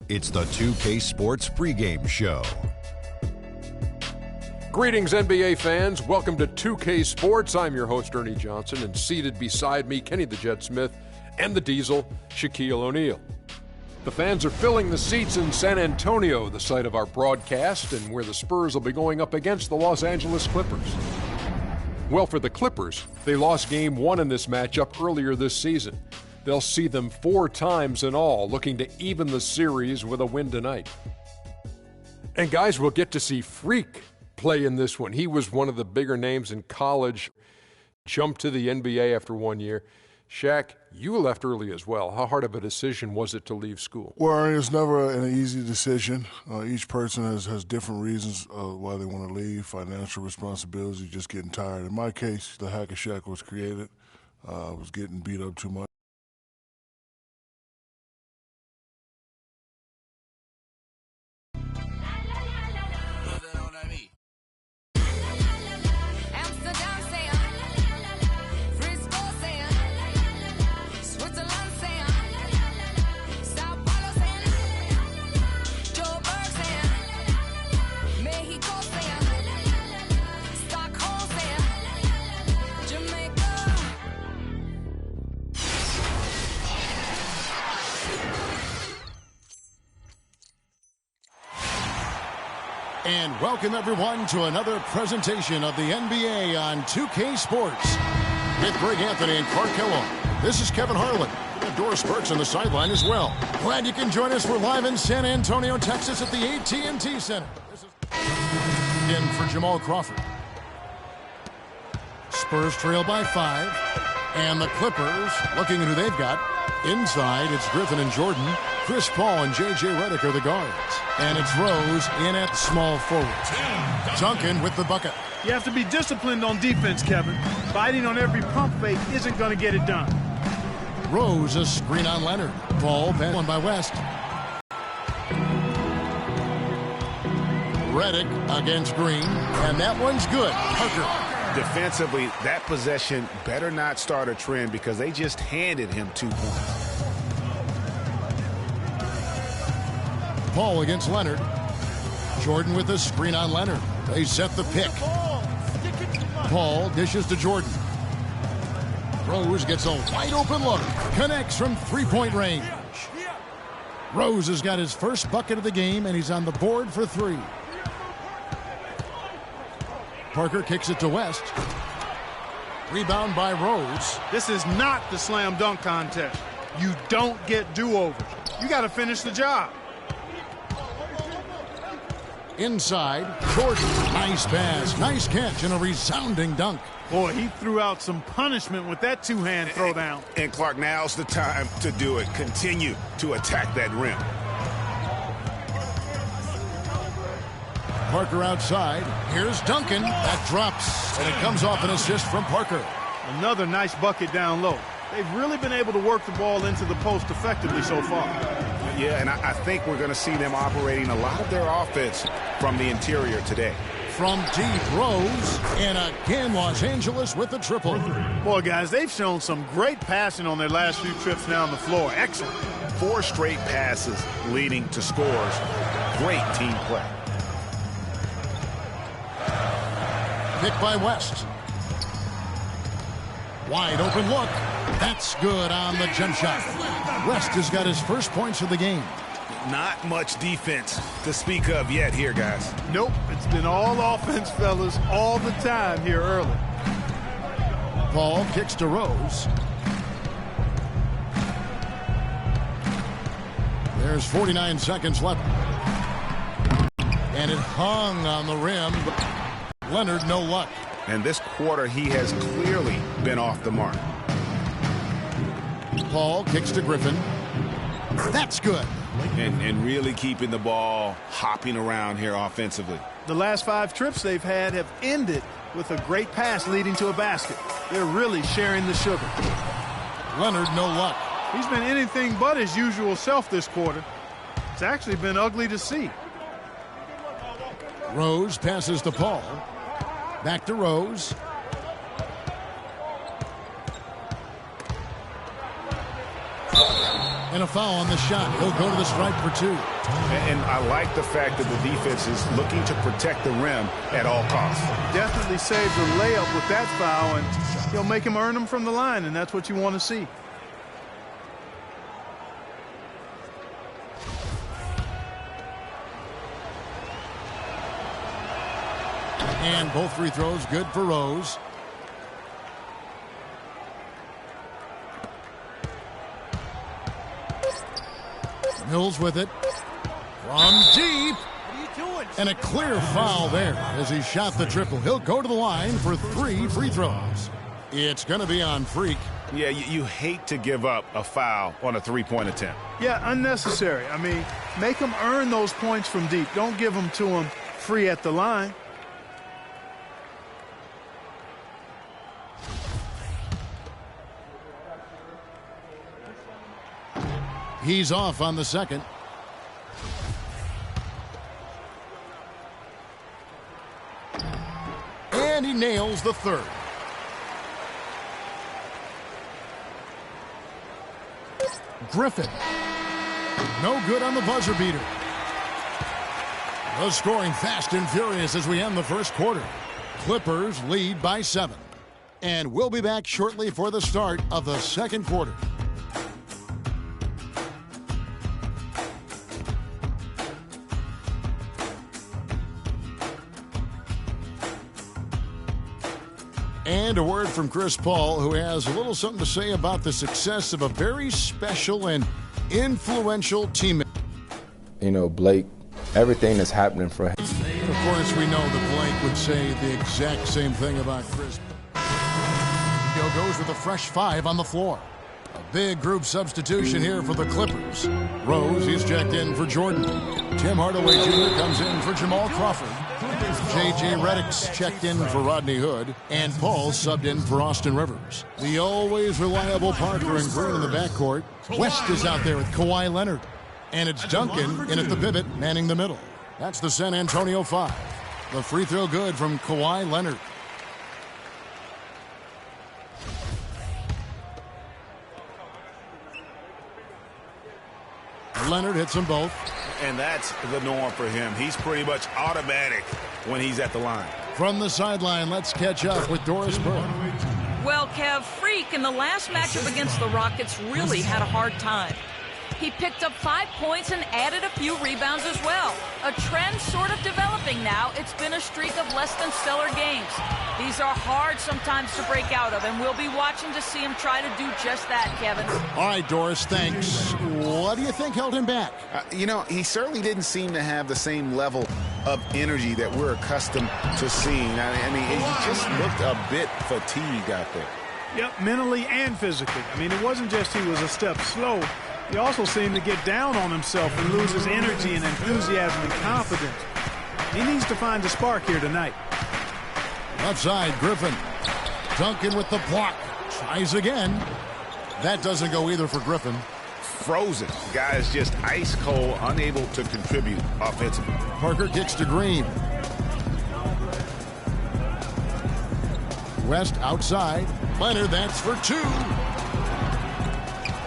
It's the 2K Sports pregame show. Greetings, NBA fans. Welcome to 2K Sports. I'm your host, Ernie Johnson, and seated beside me, Kenny the Jet Smith and the Diesel, Shaquille O'Neal. The fans are filling the seats in San Antonio, the site of our broadcast, and where the Spurs will be going up against the Los Angeles Clippers. Well, for the Clippers, they lost Game 1 in this matchup earlier this season. They'll see them 4 times in all, looking to even the series with a win tonight. And guys, we'll get to see Freak play in this one. He was one of the bigger names in college, jumped to the NBA after 1 year. Shaq, you left early as well. How hard of a decision was it to leave school? Well, it's never an easy decision. Each person has different reasons why they want to leave, financial responsibilities, just getting tired. In my case, the Hack of Shaq was created. I was getting beat up too much. And welcome, everyone, to another presentation of the NBA on 2K Sports. With Greg Anthony and Clark Kellogg, this is Kevin Harlan. Doris Burks on the sideline as well. Glad you can join us. We're live in San Antonio, Texas at the AT&T Center. This is in for Jamal Crawford. Spurs trail by 5. And the Clippers, looking at who they've got. Inside, it's Griffin and Jordan. Chris Paul and J.J. Redick are the guards. And it's Rose in at small forward. Duncan with the bucket. You have to be disciplined on defense, Kevin. Fighting on every pump fake isn't going to get it done. Rose, a screen on Leonard. Ball, then one by West. Redick against Green. And that one's good. Parker. Defensively, that possession better not start a trend because they just handed him 2 points. Paul against Leonard. Jordan with the screen on Leonard. They set the pick. Paul dishes to Jordan. Rose gets a wide open look. Connects from three-point range. Rose has got his first bucket of the game, and he's on the board for 3. Parker kicks it to West. Rebound by Rose. This is not the slam dunk contest. You don't get do-overs. You got to finish the job. Inside, Jordan. Nice pass, nice catch, and a resounding dunk. Boy, he threw out some punishment with that two-hand throwdown. And Clark, now's the time to do it. Continue to attack that rim. Parker outside. Here's Duncan. That drops, and it comes off an assist from Parker. Another nice bucket down low. They've really been able to work the ball into the post effectively so far. Yeah, and I think we're going to see them operating a lot of their offense from the interior today. From deep, Rose, and again Los Angeles with the triple. Boy, guys, they've shown some great passing on their last few trips down the floor. Excellent. 4 straight passes leading to scores. Great team play. Pick by West. Wide open look. That's good on the jump shot. West has got his first points of the game. Not much defense to speak of yet here, guys. Nope, it's been all offense, fellas, all the time here early. Paul kicks to Rose. There's 49 seconds left. And it hung on the rim. Leonard, no luck. And this quarter, he has clearly been off the mark. Paul kicks to Griffin. That's good. And really keeping the ball hopping around here offensively. The last 5 trips they've had have ended with a great pass leading to a basket. They're really sharing the sugar. Leonard, no luck. He's been anything but his usual self this quarter. It's actually been ugly to see. Rose passes to Paul. Back to Rose. And a foul on the shot. He'll go to the stripe for 2. And I like the fact that the defense is looking to protect the rim at all costs. Definitely saves a layup with that foul, and he'll make him earn them from the line, and that's what you want to see. And both free throws good for Rose. Mills with it. From deep. And a clear foul there as he shot the triple. He'll go to the line for 3 free throws. It's going to be on Freak. Yeah, you hate to give up a foul on a three-point attempt. Yeah, unnecessary. I mean, make him earn those points from deep. Don't give them to him free at the line. He's off on the second. And he nails the third. Griffin. No good on the buzzer beater. The scoring fast and furious as we end the first quarter. Clippers lead by 7. And we'll be back shortly for the start of the second quarter. And a word from Chris Paul, who has a little something to say about the success of a very special and influential teammate. You know, Blake, everything that's happening for him. And of course, we know that Blake would say the exact same thing about Chris. He goes with a fresh 5 on the floor. A big group substitution here for the Clippers. Rose, he's checked in for Jordan. Tim Hardaway Jr. comes in for Jamal Crawford. J.J. Redick's checked in for Rodney Hood, and Paul subbed in for Austin Rivers. The always reliable Parker and Green in the backcourt. West is out there with Kawhi Leonard. And it's Duncan in at the pivot, manning the middle. That's the San Antonio 5. The free throw good from Kawhi Leonard. Leonard hits them both. And that's the norm for him. He's pretty much automatic when he's at the line. From the sideline, let's catch up with Doris Burke. Well, Kev, Freak in the last matchup against the Rockets really had a hard time. He picked up 5 points and added a few rebounds as well. A trend sort of developing now. It's been a streak of less than stellar games. These are hard sometimes to break out of, and we'll be watching to see him try to do just that, Kevin. All right, Doris, thanks. What do you think held him back? You know, he certainly didn't seem to have the same level of energy that we're accustomed to seeing. I mean, he just looked a bit fatigued out there. Yep, mentally and physically. I mean, it wasn't just he was a step slow. He also seemed to get down on himself and lose his energy and enthusiasm and confidence. He needs to find a spark here tonight. Left side, Griffin. Duncan with the block. Tries again. That doesn't go either for Griffin. Frozen. Guy is just ice cold, unable to contribute offensively. Parker kicks to Green. West outside. Leonard, that's for 2.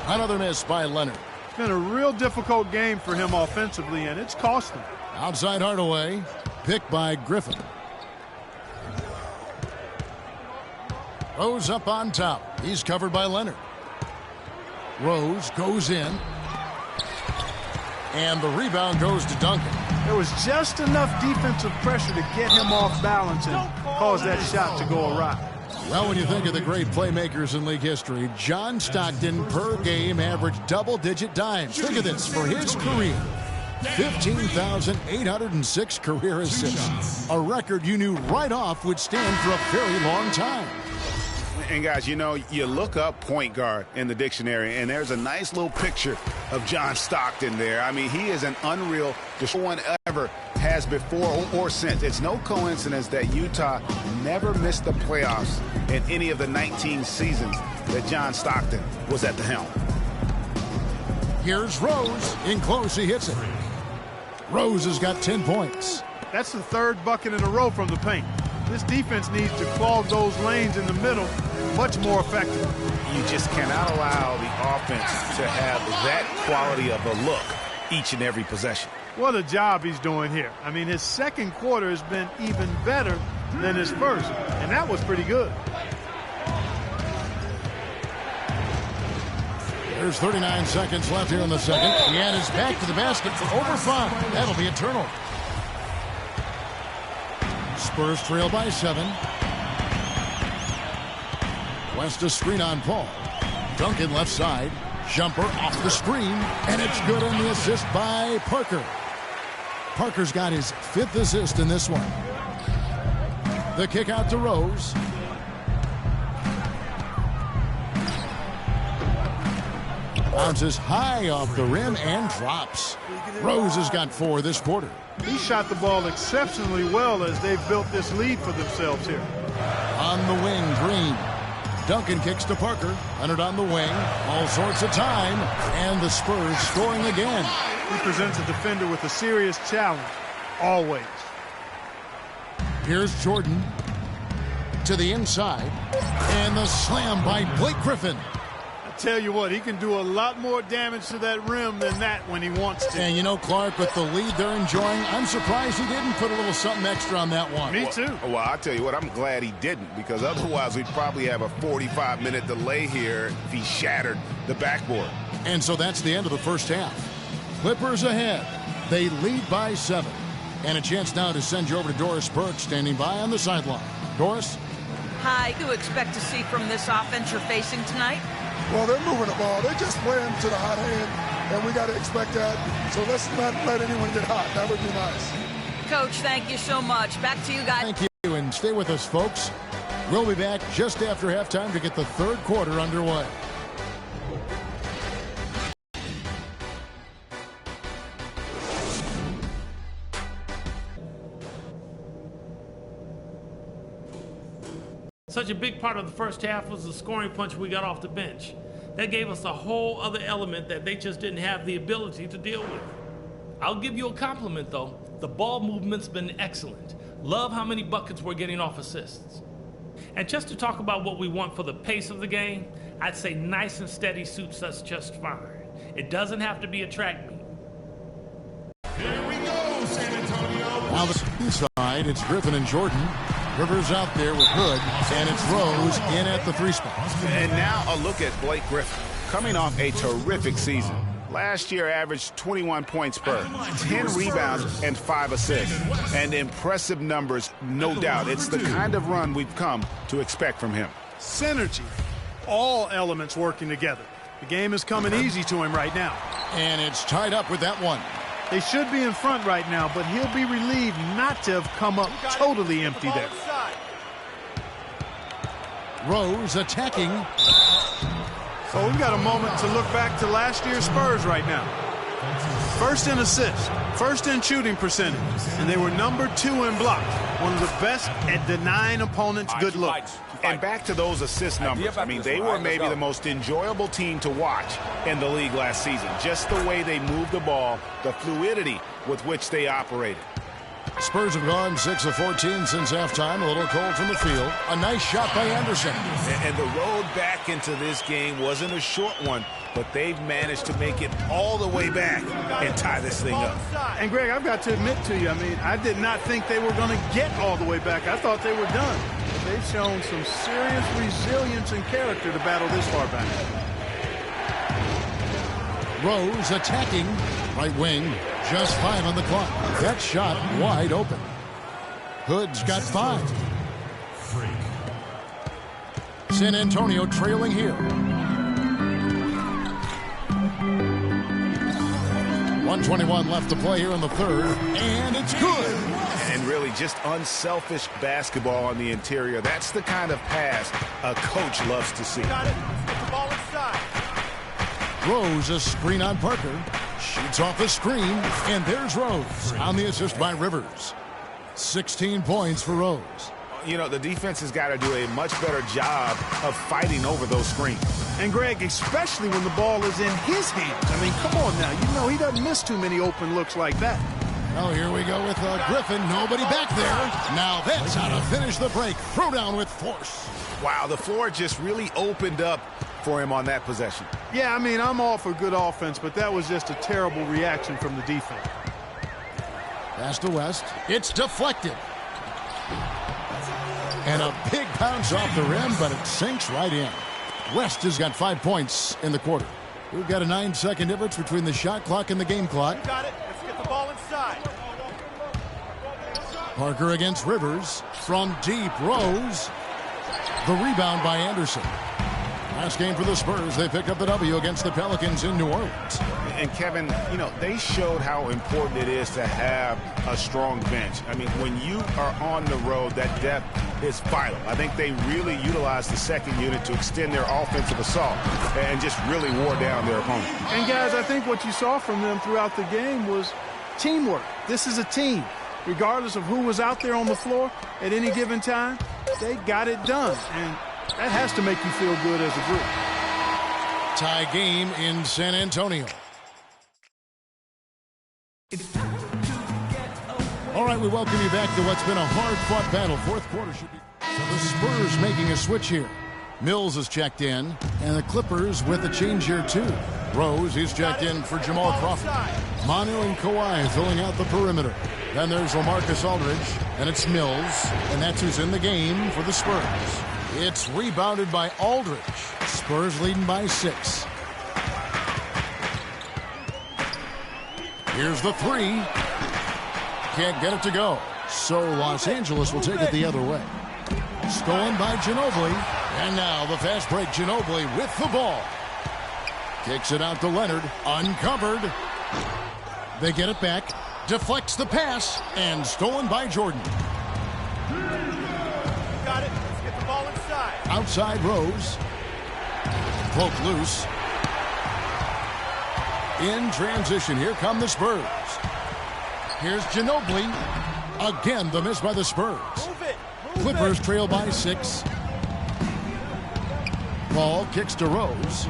Another miss by Leonard. It's been a real difficult game for him offensively, and it's cost him. Outside Hardaway. Picked by Griffin. Rose up on top. He's covered by Leonard. Rose goes in. And the rebound goes to Duncan. There was just enough defensive pressure to get him off balance and cause that shot to go awry. Well, when you think of the great playmakers in league history, John Stockton per game averaged double-digit dimes. Think of this for his career. 15,806 career assists. A record you knew right off would stand for a very long time. And guys, you know, you look up point guard in the dictionary, and there's a nice little picture of John Stockton there. I mean, he is an unreal, no one ever has before or since. It's no coincidence that Utah never missed the playoffs in any of the 19 seasons that John Stockton was at the helm. Here's Rose. In close, he hits it. Rose has got 10 points. That's the 3rd bucket in a row from the paint. This defense needs to clog those lanes in the middle much more effectively. You just cannot allow the offense to have that quality of a look each and every possession. What a job he's doing here. I mean, his second quarter has been even better than his first, and that was pretty good. There's 39 seconds left here in the second. And is back to the basket for over 5. That'll be a turnover. Spurs trail by 7. West a screen on Paul. Duncan left side. Jumper off the screen. And it's good on the assist by Parker. Parker's got his 5th assist in this one. The kick out to Rose. Bounces high off the rim and drops. Rose has got 4 this quarter. He shot the ball exceptionally well as they've built this lead for themselves here. On the wing, Green. Duncan kicks to Parker. Leonard on the wing. All sorts of time. And the Spurs scoring again. He presents a defender with a serious challenge. Always. Here's Jordan. To the inside. And the slam by Blake Griffin. Tell you what, he can do a lot more damage to that rim than that when he wants to. And you know, Clark, with the lead they're enjoying, I'm surprised he didn't put a little something extra on that one. Me too. Well, I'll tell you what, I'm glad he didn't, because otherwise we'd probably have a 45-minute delay here if he shattered the backboard. And so that's the end of the first half. Clippers ahead. They lead by 7. And a chance now to send you over to Doris Burke, standing by on the sideline. Doris? Hi, do you expect to see from this offense you're facing tonight? Well, they're moving the ball. They're just playing to the hot hand, and we got to expect that. So let's not let anyone get hot. That would be nice. Coach, thank you so much. Back to you guys. Thank you, and stay with us, folks. We'll be back just after halftime to get the third quarter underway. Such a big part of the first half was the scoring punch we got off the bench. That gave us a whole other element that they just didn't have the ability to deal with. I'll give you a compliment, though. The ball movement's been excellent. Love how many buckets we're getting off assists. And just to talk about what we want for the pace of the game, I'd say nice and steady suits us just fine. It doesn't have to be a track meet. Here we go, San Antonio. Now the inside, it's Griffin and Jordan. Rivers out there with Hood, and it's Rose in at the 3 spot. And now a look at Blake Griffin, coming off a terrific season. Last year averaged 21 points per, 10 rebounds, and 5 assists. And impressive numbers, no doubt. It's the kind of run we've come to expect from him. Synergy. All elements working together. The game is coming easy to him right now. And it's tied up with that one. They should be in front right now, but he'll be relieved not to have come up totally empty there. Rose attacking. So we've got a moment to look back to last year's Spurs right now. First in assists, first in shooting percentage, and they were number 2 in blocks. One of the best at denying opponents good looks. And back to those assist numbers. I mean, they were maybe the most enjoyable team to watch in the league last season. Just the way they moved the ball, the fluidity with which they operated. Spurs have gone 6 of 14 since halftime. A little cold from the field. A nice shot by Anderson. And the road back into this game wasn't a short one, but they've managed to make it all the way back and tie this thing up. And, Greg, I've got to admit to you, I mean, I did not think they were going to get all the way back. I thought they were done. But they've shown some serious resilience and character to battle this far back. Rose attacking. Right wing. Just 5 on the clock. That shot wide open. Hood's got 5. San Antonio trailing here. 1:21 left to play here in the third. And it's good. And really just unselfish basketball on the interior. That's the kind of pass a coach loves to see. Got it. Get the ball inside. Rose, a screen on Parker. Shoots off the screen, and there's Rose on the assist by Rivers. 16 points for Rose. You know, the defense has got to do a much better job of fighting over those screens. And, Greg, especially when the ball is in his hands. I mean, come on now. You know he doesn't miss too many open looks like that. Well, here we go with Griffin. Nobody back there. Now that's how to finish the break. Throw down with force. Wow, the floor just really opened up for him on that possession. Yeah, I mean, I'm all for good offense, but that was just a terrible reaction from the defense. Pass to West. It's deflected. And a big bounce off the rim, but it sinks right in. West has got 5 points in the quarter. We've got a 9-second difference between the shot clock and the game clock. Got it. Let's get the ball inside. Parker against Rivers. From deep, Rose. The rebound by Anderson. Last game for the Spurs, they picked up the W against the Pelicans in New Orleans. And Kevin, you know, they showed how important it is to have a strong bench. I mean, when you are on the road, that depth is vital. I think they really utilized the second unit to extend their offensive assault and just really wore down their opponent. And guys, I think what you saw from them throughout the game was teamwork. This is a team. Regardless of who was out there on the floor at any given time, they got it done. And that has to make you feel good as a group. Tie game in San Antonio. All right, we welcome you back to what's been a hard-fought battle. Fourth quarter should be... So the Spurs making a switch here. Mills is checked in, and the Clippers with a change here, too. Rose, he's checked in for Jamal Crawford. Manu and Kawhi filling out the perimeter. Then there's LaMarcus Aldridge, and it's Mills, and that's who's in the game for the Spurs. It's rebounded by Aldridge. Spurs leading by 6. Here's the 3. Can't get it to go. So Los Angeles will take it the other way. Stolen by Ginobili. And now the fast break. Ginobili with the ball. Kicks it out to Leonard. Uncovered. They get it back. Deflects the pass. And stolen by Jordan. Got it. Let's get the ball inside. Outside Rose. Broke loose. In transition. Here come the Spurs. Here's Ginobili. Again, the miss by the Spurs. Clippers trail by 6. Ball kicks to Rose.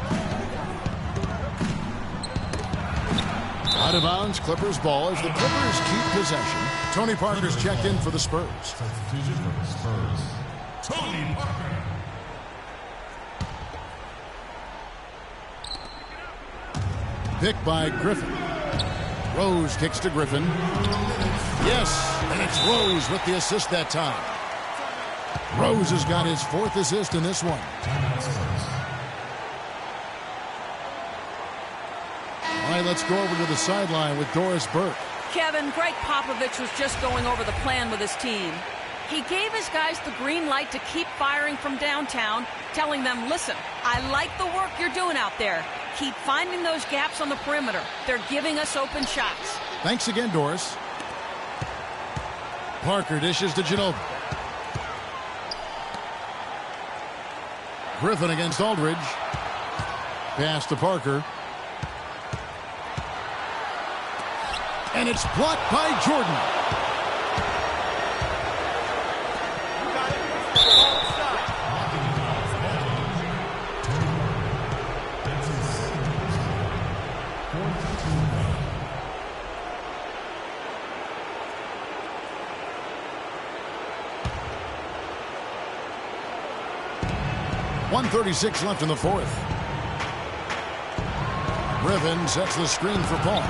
Out of bounds, Clippers ball as the Clippers keep possession. Tony Parker's checked in for the Spurs. Tony Parker. Pick by Griffin. Rose kicks to Griffin. Yes, and it's Rose with the assist that time. Rose has got his 4th assist in this one. All right, let's go over to the sideline with Doris Burke. Kevin, Greg Popovich was just going over the plan with his team. He gave his guys the green light to keep firing from downtown, telling them, listen, I like the work you're doing out there. Keep finding those gaps on the perimeter. They're giving us open shots. Thanks again, Doris. Parker dishes to Ginobili. Griffin against Aldridge. Pass to Parker. And it's blocked by Jordan. .136 left in the 4th. Griffin sets the screen for Paul.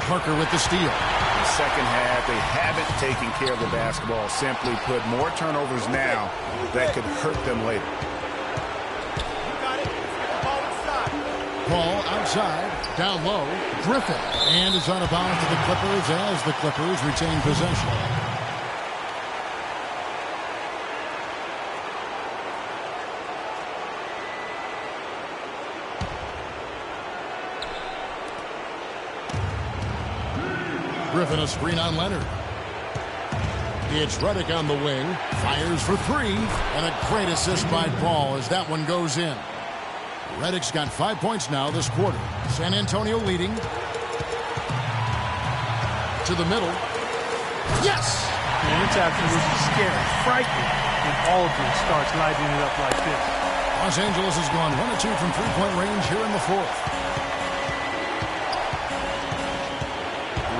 Parker with the steal. In the second half, they haven't taken care of the basketball. Simply put, more turnovers now that could hurt them later. Paul outside, down low. Griffin. And is on a bounce to the Clippers as the Clippers retain possession. Griffin a screen on Leonard. It's Redick on the wing. Fires for 3. And a great assist by Paul as that one goes in. Redick's got 5 points now this quarter. San Antonio leading. To the middle. Yes! And it's absolutely scary, frightening when Aldridge starts lighting it up like this. Los Angeles has gone 1 of 2 from three-point range here in the 4th.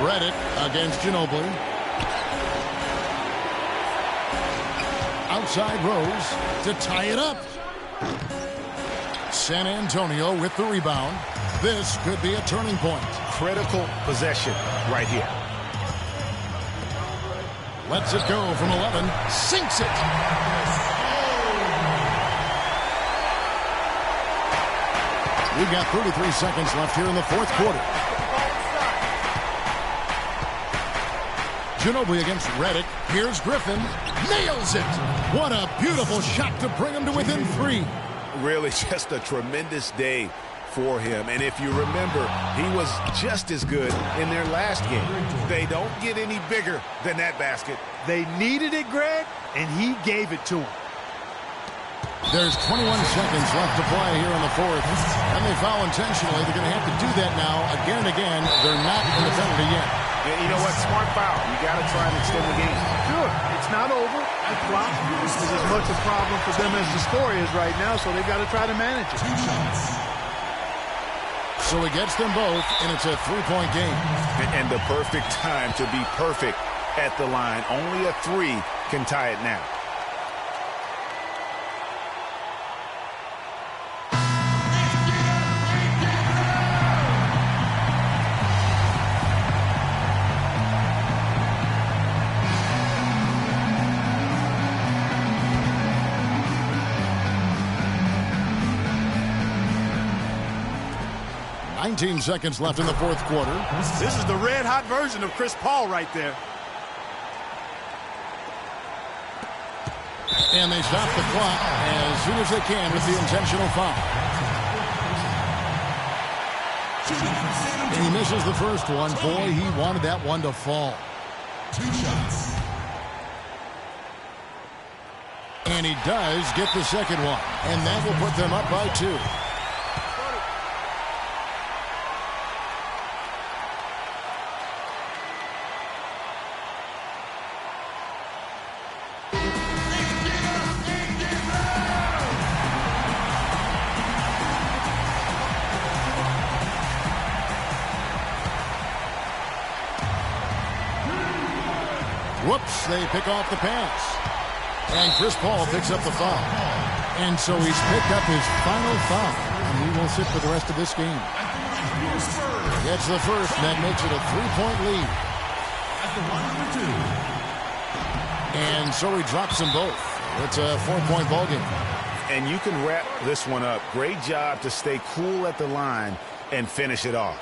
Redick against Ginobili. Outside Rose to tie it up. San Antonio with the rebound. This could be a turning point. Critical possession right here. Lets it go from 11. Sinks it. We've got 33 seconds left here in the fourth quarter. Ginobili against Redick. Here's Griffin. Nails it. What a beautiful shot to bring him to within 3. Really just a tremendous day for him. And if you remember, he was just as good in their last game. They don't get any bigger than that basket. They needed it, Greg, and he gave it to them. There's 21 seconds left to play here in the fourth. And they foul intentionally. They're going to have to do that now again and again. They're not in the penalty yet. Yeah, you know what? Smart foul. You got to try and extend the game. Sure. It's not over. The clock is as much a problem for them as the score is right now, so they've got to try to manage it. So he gets them both, and it's a three-point game. And the perfect time to be perfect at the line. Only a 3 can tie it now. Nineteen seconds left in the fourth quarter. This is the red-hot version of Chris Paul right there. And they stop the clock as soon as they can with the intentional foul. And he misses the first one. Boy, he wanted that one to fall. 2 shots. And he does get the second one. And that will put them up by 2. Whoops, they pick off the pass. And Chris Paul picks up the foul. And so he's picked up his final foul. And he will sit for the rest of this game. Gets the first, and that makes it a 3-point lead. And so he drops them both. It's a 4-point ball game. And you can wrap this one up. Great job to stay cool at the line and finish it off.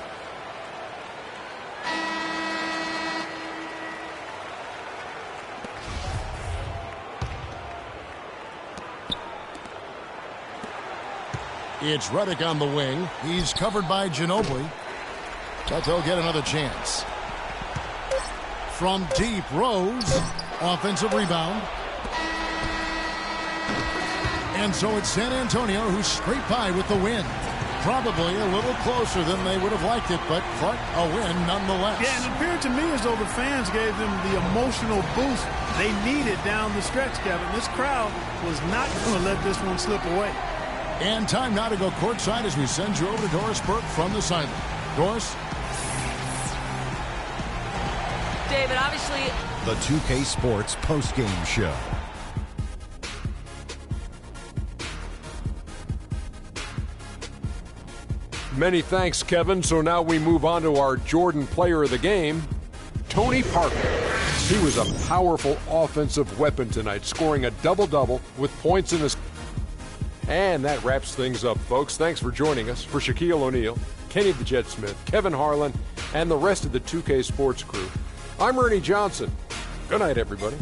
It's Redick on the wing. He's covered by Ginobili. But they'll get another chance. From deep, Rose. Offensive rebound. And so it's San Antonio who's scraped by with the win. Probably a little closer than they would have liked it, but a win nonetheless. Yeah, and it appeared to me as though the fans gave them the emotional boost they needed down the stretch, Kevin. This crowd was not going to let this one slip away. And time now to go courtside as we send you over to Doris Burke from the sideline. Doris? David, obviously... The 2K Sports postgame show. Many thanks, Kevin. So now we move on to our Jordan player of the game, Tony Parker. He was a powerful offensive weapon tonight, scoring a double-double with points in his... And that wraps things up, folks. Thanks for joining us. For Shaquille O'Neal, Kenny the Jet Smith, Kevin Harlan, and the rest of the 2K Sports crew, I'm Ernie Johnson. Good night, everybody.